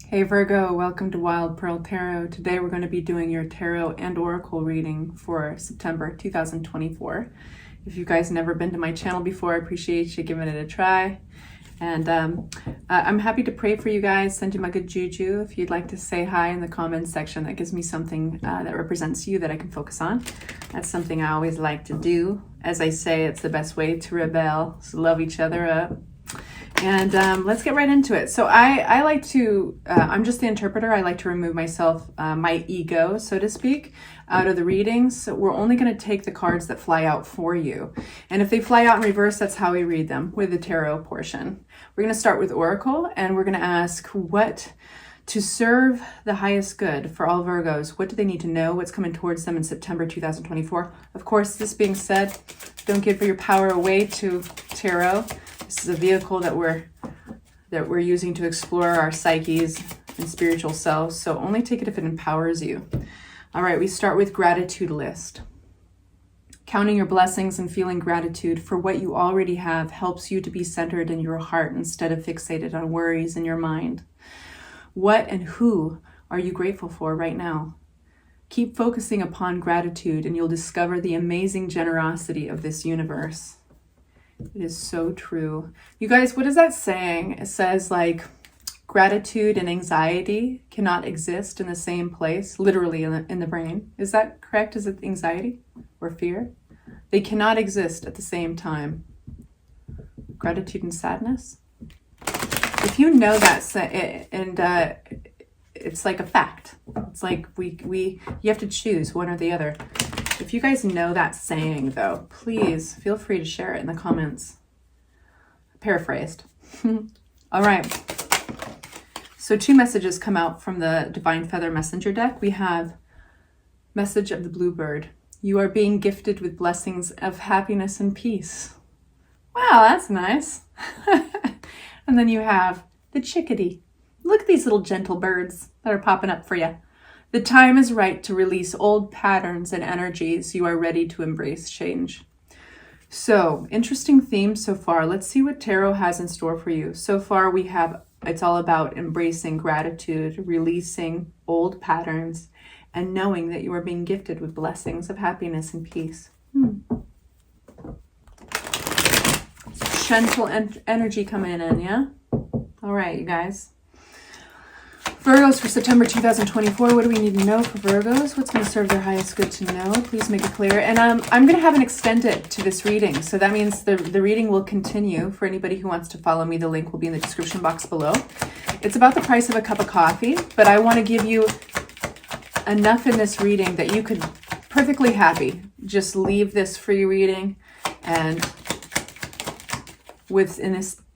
Hey Virgo, welcome to Wild Pearl Tarot. Today we're going to be doing your tarot and oracle reading for September 2024. If you guys never been to my channel before, I appreciate you giving it a try. And I'm happy to pray for you guys, send you my good juju. If you'd like to say hi in the comments section, that gives me something that represents you that I can focus on. That's something I always like to do. As I say, it's the best way to rebel, so love each other up. And let's get right into it. So I like to, I'm just the interpreter. I like to remove myself, my ego, so to speak, out of the readings. So we're only going to take the cards that fly out for you. And if they fly out in reverse, that's how we read them with the tarot portion. We're going to start with Oracle, and we're going to ask what to serve the highest good for all Virgos. What do they need to know? What's coming towards them in September 2024? Of course, this being said, don't give your power away to tarot. This is a vehicle that we're using to explore our psyches and spiritual selves. So only take it if it empowers you. All right, we start with gratitude list. Counting your blessings and feeling gratitude for what you already have helps you to be centered in your heart instead of fixated on worries in your mind. What and who are you grateful for right now? Keep focusing upon gratitude and you'll discover the amazing generosity of this universe. It is so true. You guys, what is that saying? It says like gratitude and anxiety cannot exist in the same place, literally in the brain. Is that correct? Is it anxiety or fear? They cannot exist at the same time. Gratitude and sadness. If you know that, and it's like a fact. It's like you have to choose one or the other. If you guys know that saying, though, please feel free to share it in the comments. Paraphrased. All right. So 2 messages come out from the Divine Feather Messenger deck. We have Message of the Bluebird. You are being gifted with blessings of happiness and peace. Wow, that's nice. And then you have the Chickadee. Look at these little gentle birds that are popping up for you. The time is right to release old patterns and energies. You are ready to embrace change. So, interesting theme so far. Let's see what tarot has in store for you. So far we have, it's all about embracing gratitude, releasing old patterns, and knowing that you are being gifted with blessings of happiness and peace. Gentle energy coming in, yeah? All right, you guys. Virgos for September 2024. What do we need to know for Virgos? What's going to serve their highest good to know? Please make it clear. And I'm going to have an extended to this reading. So that means the reading will continue. For anybody who wants to follow me, the link will be in the description box below. It's about the price of a cup of coffee, but I want to give you enough in this reading that you could perfectly happy just leave this free reading and with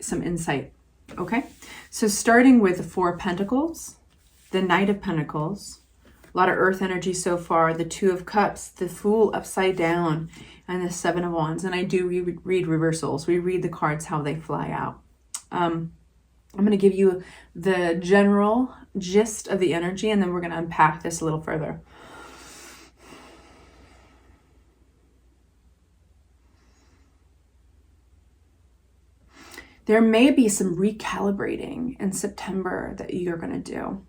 some insight. Okay? So starting with the 4 of Pentacles, the Knight of Pentacles, a lot of earth energy so far, the 2 of Cups, the Fool upside down, and the 7 of Wands. And I do read reversals. We read the cards how they fly out. I'm going to give you the general gist of the energy, and then we're going to unpack this a little further. There may be some recalibrating in September that you're going to do.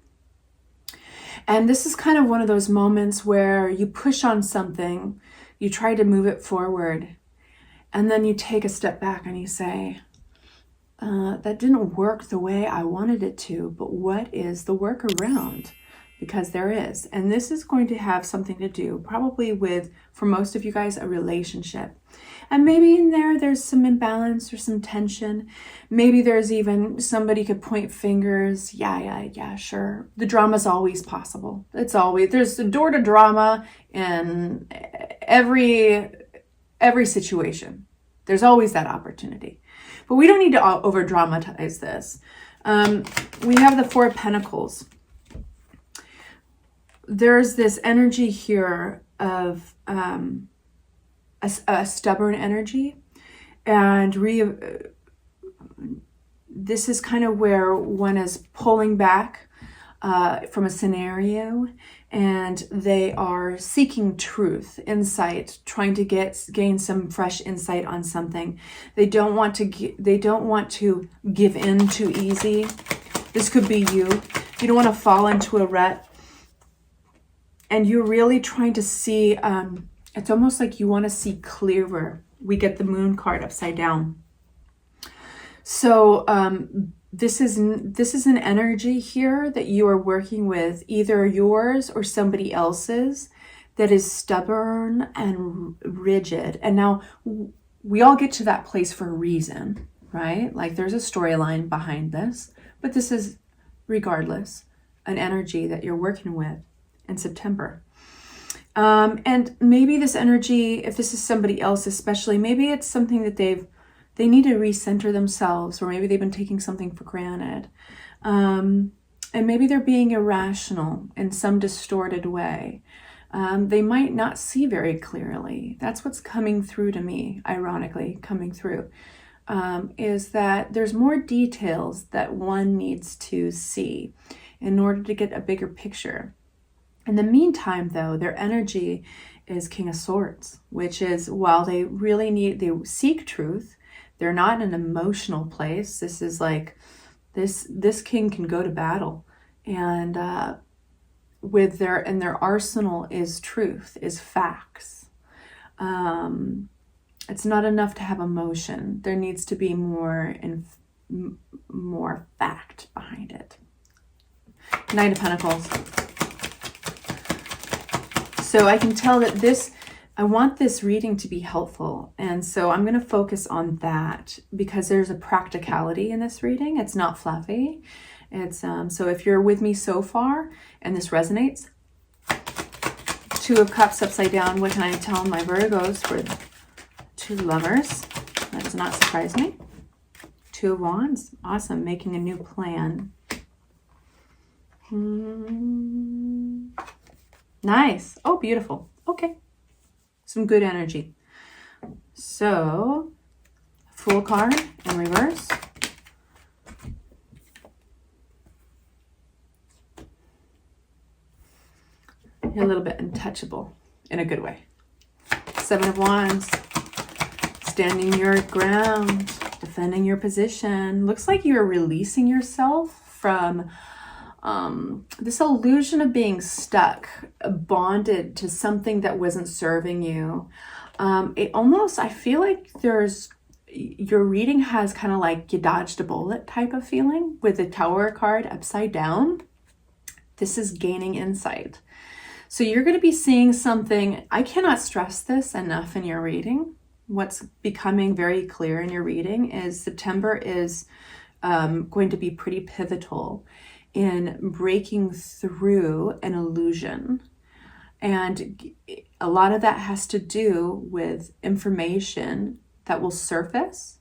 And this is kind of one of those moments where you push on something, you try to move it forward, and then you take a step back and you say, that didn't work the way I wanted it to, but what is the workaround? Because there is. And this is going to have something to do probably with, for most of you guys, a relationship. And maybe in there's some imbalance or some tension. Maybe there's even somebody could point fingers. Yeah, sure. The drama's always possible. There's a door to drama in every situation. There's always that opportunity. But we don't need to over dramatize this. We have the 4 of Pentacles. There's this energy here of a stubborn energy, and this is kind of where one is pulling back from a scenario, and they are seeking truth, insight, trying to gain some fresh insight on something. They don't want to give in too easy. This could be you. You don't want to fall into a rut. And you're really trying to see, it's almost like you want to see clearer. We get the moon card upside down. So this is an energy here that you are working with, either yours or somebody else's, that is stubborn and rigid. And now we all get to that place for a reason, right? Like there's a storyline behind this, but this is, regardless, an energy that you're working with in September. And maybe this energy, if this is somebody else especially, maybe it's something that they need to recenter themselves, or maybe they've been taking something for granted. And maybe they're being irrational in some distorted way. They might not see very clearly. That's what's coming through to me, ironically, coming through, is that there's more details that one needs to see in order to get a bigger picture. In the meantime, though, their energy is King of Swords, which is, while they seek truth, they're not in an emotional place. This is like, this king can go to battle, and their arsenal is truth, is facts. It's not enough to have emotion. There needs to be more fact behind it. Knight of Pentacles. So I can tell that I want this reading to be helpful. And so I'm going to focus on that because there's a practicality in this reading. It's not fluffy. It's so if you're with me so far and this resonates, Two of Cups upside down, what can I tell my Virgos for two lovers? That does not surprise me. Two of Wands, awesome, making a new plan. Nice. Oh, beautiful. Okay. Some good energy. So, Fool card in reverse. You're a little bit untouchable in a good way. Seven of Wands. Standing your ground. Defending your position. Looks like you're releasing yourself from this illusion of being stuck, bonded to something that wasn't serving you. I feel like your reading has kind of like you dodged a bullet type of feeling with the Tower card upside down. This is gaining insight. So you're going to be seeing something. I cannot stress this enough in your reading. What's becoming very clear in your reading is September is going to be pretty pivotal in breaking through an illusion. And a lot of that has to do with information that will surface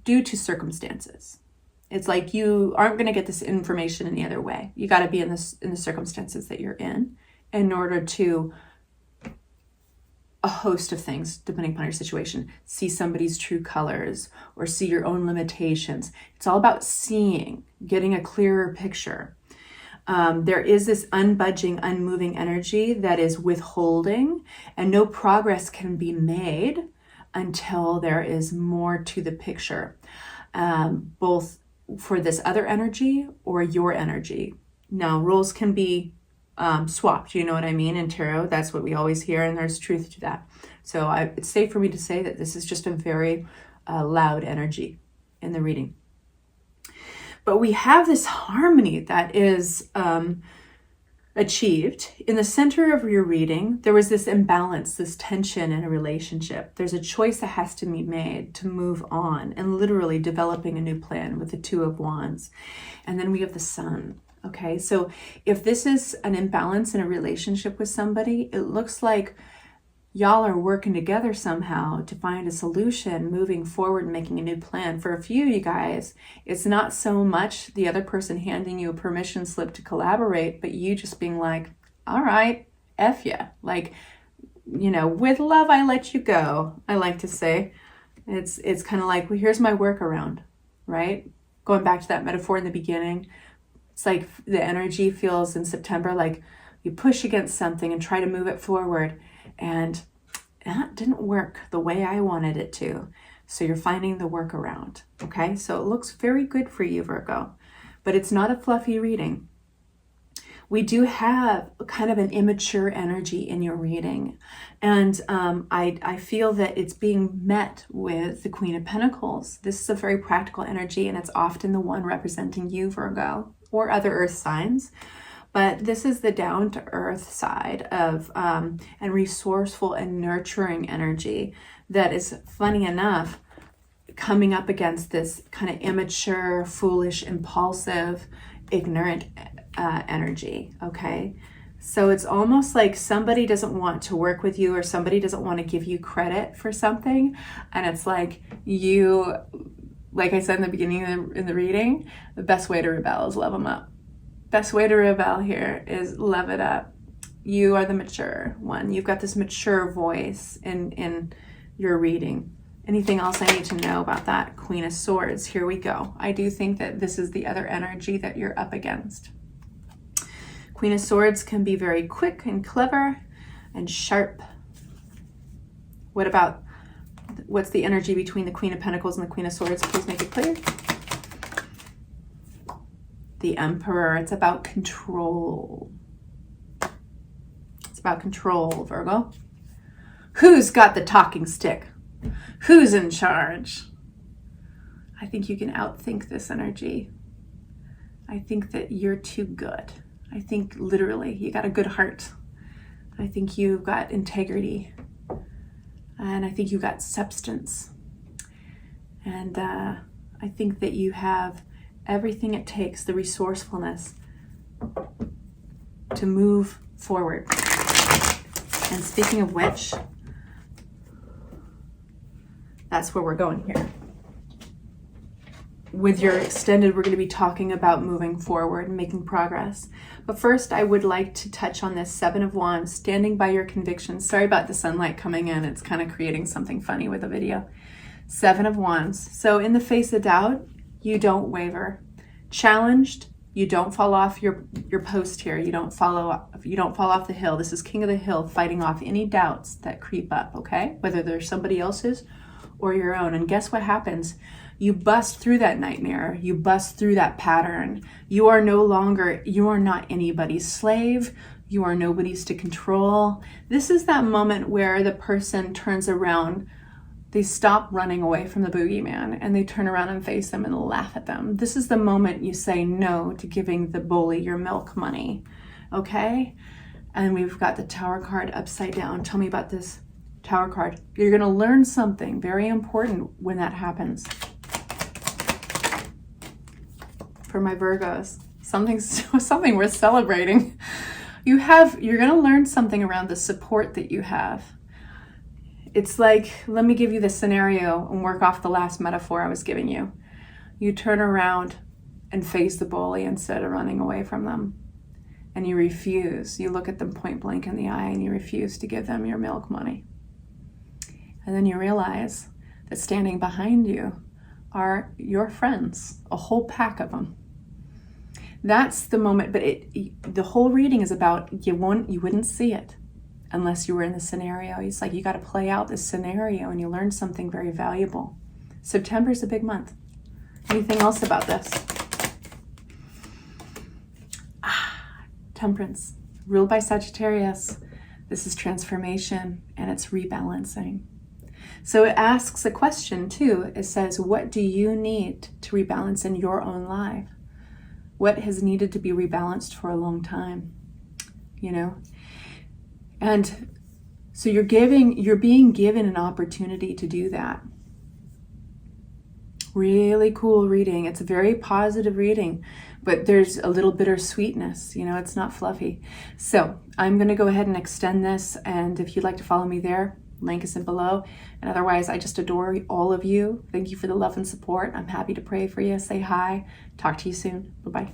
due to circumstances. It's like you aren't going to get this information any other way. You got to be in the circumstances that you're in order to a host of things, depending upon your situation, see somebody's true colors or see your own limitations. It's all about seeing, getting a clearer picture. There is this unbudging, unmoving energy that is withholding, and no progress can be made until there is more to the picture, both for this other energy or your energy. Now, roles can be swapped, you know what I mean? In tarot, that's what we always hear, and there's truth to that. So it's safe for me to say that this is just a very loud energy in the reading. But we have this harmony that is achieved. In the center of your reading, there was this imbalance, this tension in a relationship. There's a choice that has to be made to move on, and literally developing a new plan with the Two of Wands. And then we have the Sun. Okay, so if this is an imbalance in a relationship with somebody, it looks like y'all are working together somehow to find a solution, moving forward, making a new plan. For a few of you guys, it's not so much the other person handing you a permission slip to collaborate, but you just being like, all right, F ya. Like, you know, with love, I let you go, I like to say. It's kind of like, well, here's my workaround, right? Going back to that metaphor in the beginning, it's like the energy feels in September like you push against something and try to move it forward, and that didn't work the way I wanted it to. So you're finding the workaround, okay? So it looks very good for you, Virgo, but it's not a fluffy reading. we do have kind of an immature energy in your reading. And I feel that it's being met with the Queen of Pentacles. This is a very practical energy, and it's often the one representing you, Virgo, or other earth signs. But this is the down-to-earth side of and resourceful and nurturing energy that is, funny enough, coming up against this kind of immature, foolish, impulsive, ignorant energy, okay? So it's almost like somebody doesn't want to work with you, or somebody doesn't want to give you credit for something. And it's like you, like I said in the beginning in the reading, the best way to rebel is love them up. Best way to rebel here is love it up. You are the mature one. You've got this mature voice in your reading. Anything else I need to know about that? Queen of Swords, here we go. I do think that this is the other energy that you're up against. Queen of Swords can be very quick and clever and sharp. What's the energy between the Queen of Pentacles and the Queen of Swords? Please make it clear. The Emperor, it's about control. It's about control, Virgo. Who's got the talking stick? Who's in charge? I think you can outthink this energy. I think that you're too good. I think literally you got a good heart. I think you've got integrity. And I think you got substance. And I think that you have everything it takes, the resourcefulness to move forward. And speaking of which, that's where we're going here. With your extended, we're going to be talking about moving forward and making progress. But first, I would like to touch on this Seven of Wands, standing by your convictions. Sorry about the sunlight coming in. It's kind of creating something funny with the video. Seven of Wands. So in the face of doubt, you don't waver. Challenged, you don't fall off your post here. You don't fall off the hill. This is King of the Hill, fighting off any doubts that creep up, okay? Whether they're somebody else's or your own. And guess what happens? You bust through that nightmare. You bust through that pattern. You are not anybody's slave. You are nobody's to control. This is that moment where the person turns around. They stop running away from the boogeyman and they turn around and face them and laugh at them. This is the moment you say no to giving the bully your milk money, okay? And we've got the Tower card upside down. Tell me about this Tower card. You're going to learn something very important when that happens. For my Virgos, something worth celebrating. You're going to learn something around the support that you have. It's like, let me give you the scenario and work off the last metaphor I was giving you. You turn around and face the bully instead of running away from them. And you refuse. You look at them point blank in the eye and you refuse to give them your milk money. And then you realize that standing behind you are your friends, a whole pack of them. That's the moment, but the whole reading is about you wouldn't see it unless you were in the scenario. It's like you got to play out this scenario and you learn something very valuable. September's a big month. Anything else about this? Temperance, ruled by Sagittarius. This is transformation and it's rebalancing. So it asks a question too. It says, what do you need to rebalance in your own life? What has needed to be rebalanced for a long time? You know? And so you're being given an opportunity to do that. Really cool reading. It's a very positive reading, but there's a little bittersweetness, you know, it's not fluffy. So I'm going to go ahead and extend this. And if you'd like to follow me there, link is in below. And otherwise, I just adore all of you. Thank you for the love and support. I'm happy to pray for you. Say hi. Talk to you soon. Bye-bye.